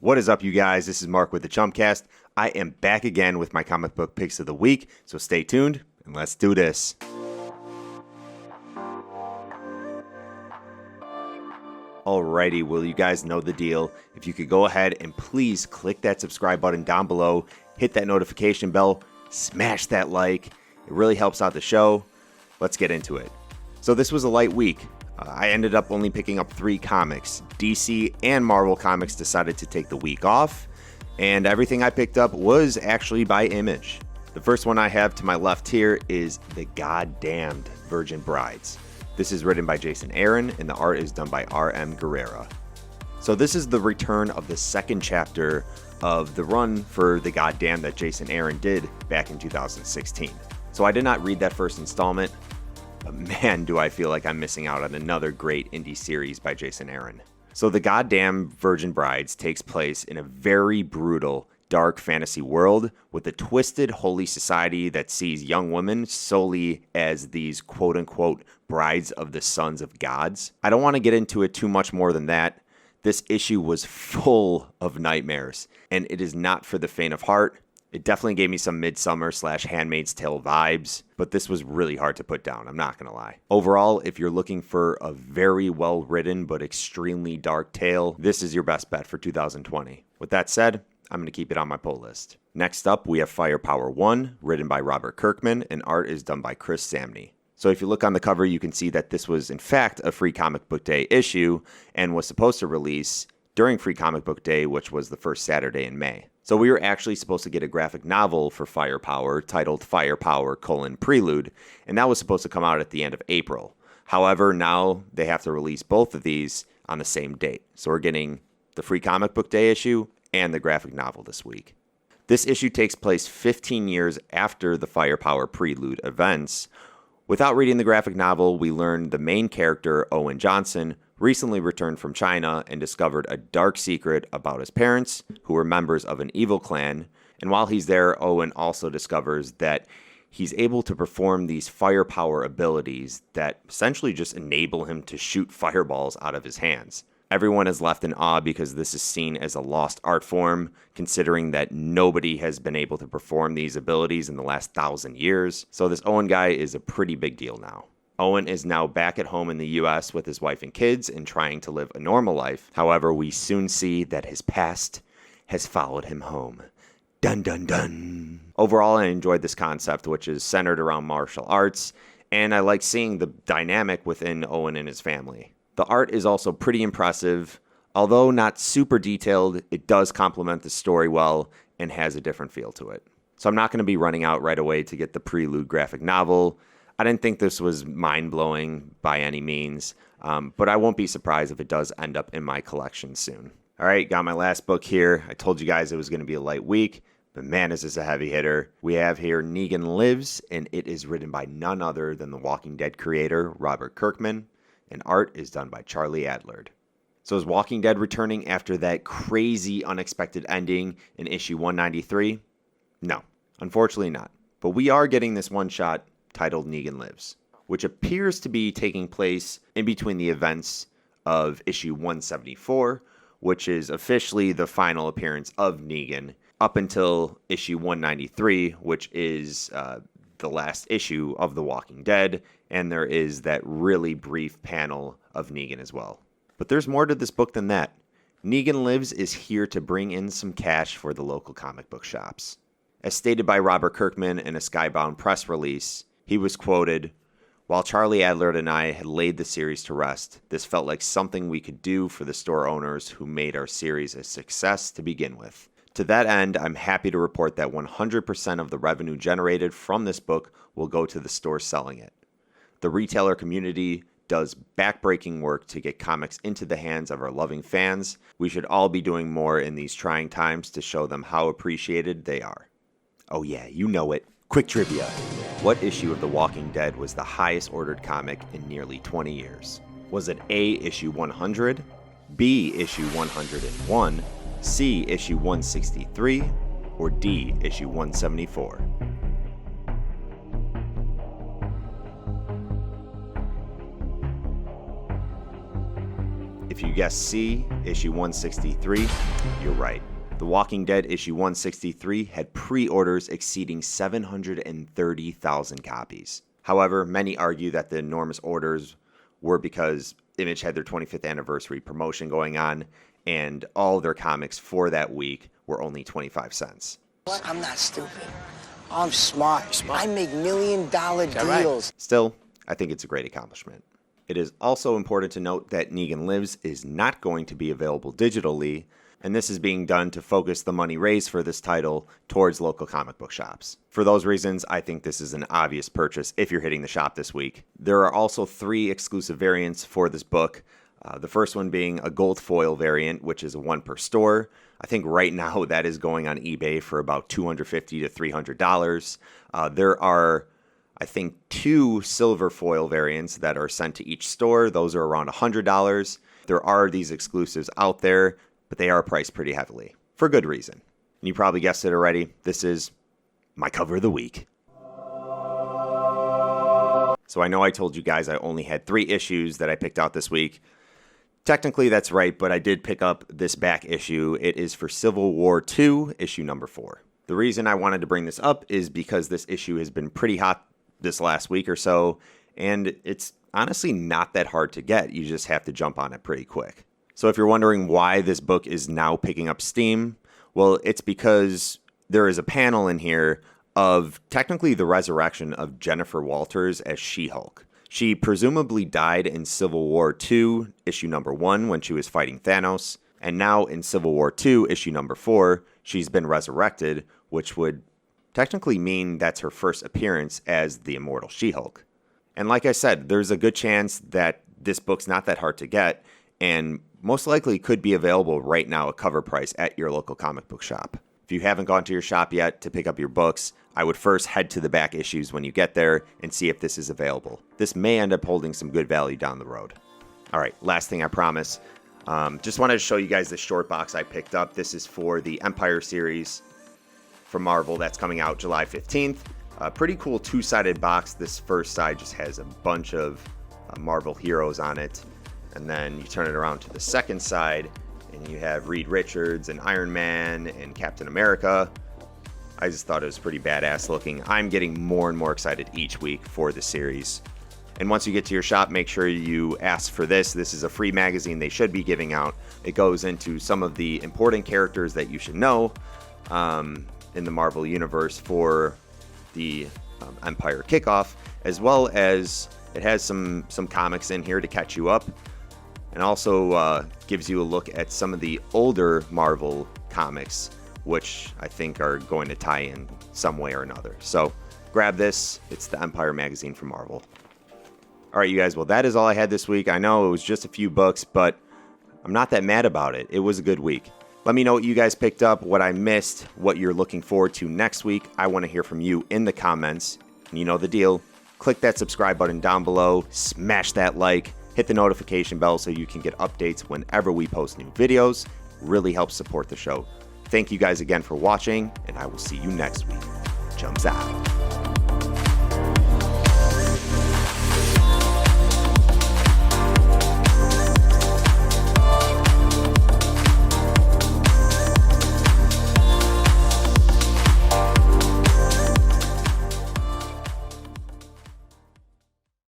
What is up, you guys? This is Mark with the Chumpcast. I am back again with my comic book picks of the week, so stay tuned and let's do this. Alrighty, well, you guys know the deal. If you could go ahead and please click that subscribe button down below, hit that notification bell, smash that like. It really helps out the show. Let's get into it. So this was a light week. I ended up only picking up 3 comics. DC and Marvel Comics decided to take the week off, and everything I picked up was actually by Image. The first one I have to my left here is The Goddamned Virgin Brides. This is written by Jason Aaron, and the art is done by R.M. Guerrera. So this is the return of the second chapter of the run for The Goddamned that Jason Aaron did back in 2016. So I did not read that first installment, but man, do I feel like I'm missing out on another great indie series by Jason Aaron. So The Goddamned Virgin Brides takes place in a very brutal, dark fantasy world with a twisted holy society that sees young women solely as these quote-unquote brides of the sons of gods. I don't want to get into it too much more than that. This issue was full of nightmares, and it is not for the faint of heart. It definitely gave me some Midsummer/Handmaid's Tale vibes, but this was really hard to put down, I'm not going to lie. Overall, if you're looking for a very well-written but extremely dark tale, this is your best bet for 2020. With that said, I'm going to keep it on my pull list. Next up, we have Firepower 1, written by Robert Kirkman, and art is done by Chris Samney. So if you look on the cover, you can see that this was in fact a Free Comic Book Day issue and was supposed to release during Free Comic Book Day, which was the first Saturday in May. So we were actually supposed to get a graphic novel for Firepower titled Firepower: Prelude, and that was supposed to come out at the end of April. However, now they have to release both of these on the same date. So we're getting the Free Comic Book Day issue and the graphic novel this week. This issue takes place 15 years after the Firepower Prelude events. Without reading the graphic novel, we learn the main character, Owen Johnson, recently returned from China and discovered a dark secret about his parents, who were members of an evil clan. And while he's there, Owen also discovers that he's able to perform these firepower abilities that essentially just enable him to shoot fireballs out of his hands. Everyone is left in awe because this is seen as a lost art form, considering that nobody has been able to perform these abilities in the last 1,000 years. So this Owen guy is a pretty big deal now. Owen is now back at home in the US with his wife and kids and trying to live a normal life. However, we soon see that his past has followed him home. Dun dun dun. Overall, I enjoyed this concept, which is centered around martial arts, and I like seeing the dynamic within Owen and his family. The art is also pretty impressive. Although not super detailed, it does complement the story well and has a different feel to it. So I'm not going to be running out right away to get the Prelude graphic novel. I didn't think this was mind-blowing by any means, but I won't be surprised if it does end up in my collection soon. All right, got my last book here. I told you guys it was going to be a light week, but man, is this a heavy hitter. We have here Negan Lives, and it is written by none other than the Walking Dead creator, Robert Kirkman, and art is done by Charlie Adlard. So is Walking Dead returning after that crazy unexpected ending in issue 193? No, unfortunately not. But we are getting this one-shot titled Negan Lives, which appears to be taking place in between the events of issue 174, which is officially the final appearance of Negan, up until issue 193, which is the last issue of The Walking Dead, and there is that really brief panel of Negan as well. But there's more to this book than that. Negan Lives is here to bring in some cash for the local comic book shops. As stated by Robert Kirkman in a Skybound press release, he was quoted, "While Charlie Adlard and I had laid the series to rest, this felt like something we could do for the store owners who made our series a success to begin with. To that end, I'm happy to report that 100% of the revenue generated from this book will go to the stores selling it. The retailer community does backbreaking work to get comics into the hands of our loving fans. We should all be doing more in these trying times to show them how appreciated they are." Oh yeah, you know it. Quick trivia. What issue of The Walking Dead was the highest ordered comic in nearly 20 years? Was it A, issue 100, B, issue 101, C, issue 163, or D, issue 174? If you guessed C, issue 163, you're right. The Walking Dead issue 163 had pre-orders exceeding 730,000 copies. However, many argue that the enormous orders were because Image had their 25th anniversary promotion going on, and all their comics for that week were only 25 cents. What? I'm not stupid. I'm smart. I make $1 million deals. Right? Still, I think it's a great accomplishment. It is also important to note that Negan Lives is not going to be available digitally, and this is being done to focus the money raised for this title towards local comic book shops. For those reasons, I think this is an obvious purchase if you're hitting the shop this week. There are also 3 exclusive variants for this book. The first one being a gold foil variant, which is a 1 per store. I think right now that is going on eBay for about $250 to $300. There are, I think, 2 silver foil variants that are sent to each store. Those are around $100. There are these exclusives out there, but they are priced pretty heavily, for good reason. And you probably guessed it already. This is my cover of the week. So I know I told you guys I only had 3 issues that I picked out this week. Technically, that's right, but I did pick up this back issue. It is for Civil War II, issue number 4. The reason I wanted to bring this up is because this issue has been pretty hot this last week or so, and it's honestly not that hard to get. You just have to jump on it pretty quick. So if you're wondering why this book is now picking up steam, well, it's because there is a panel in here of technically the resurrection of Jennifer Walters as She-Hulk. She presumably died in Civil War II, issue number 1, when she was fighting Thanos. And now in Civil War II, issue number 4, she's been resurrected, which would technically mean that's her first appearance as the immortal She-Hulk. And like I said, there's a good chance that this book's not that hard to get, and most likely could be available right now at cover price at your local comic book shop. If you haven't gone to your shop yet to pick up your books, I would first head to the back issues when you get there and see if this is available. This may end up holding some good value down the road. All right, last thing I promise. Just wanted to show you guys this short box I picked up. This is for the Empyre series from Marvel that's coming out July 15th. A pretty cool 2-sided box. This first side just has a bunch of Marvel heroes on it. And then you turn it around to the second side, and you have Reed Richards and Iron Man and Captain America. I just thought it was pretty badass looking. I'm getting more and more excited each week for the series. And once you get to your shop, make sure you ask for this. This is a free magazine they should be giving out. It goes into some of the important characters that you should know in the Marvel Universe for the Empyre kickoff, as well as it has some comics in here to catch you up. And also gives you a look at some of the older Marvel comics, which I think are going to tie in some way or another. So grab this. It's the Empyre magazine from Marvel. All right, you guys. Well, that is all I had this week. I know it was just a few books, but I'm not that mad about it. It was a good week. Let me know what you guys picked up, what I missed, what you're looking forward to next week. I want to hear from you in the comments. And you know the deal. Click that subscribe button down below. Smash that like. Hit the notification bell so you can get updates whenever we post new videos. Really helps support the show. Thank you guys again for watching, and I will see you next week. Jumps out.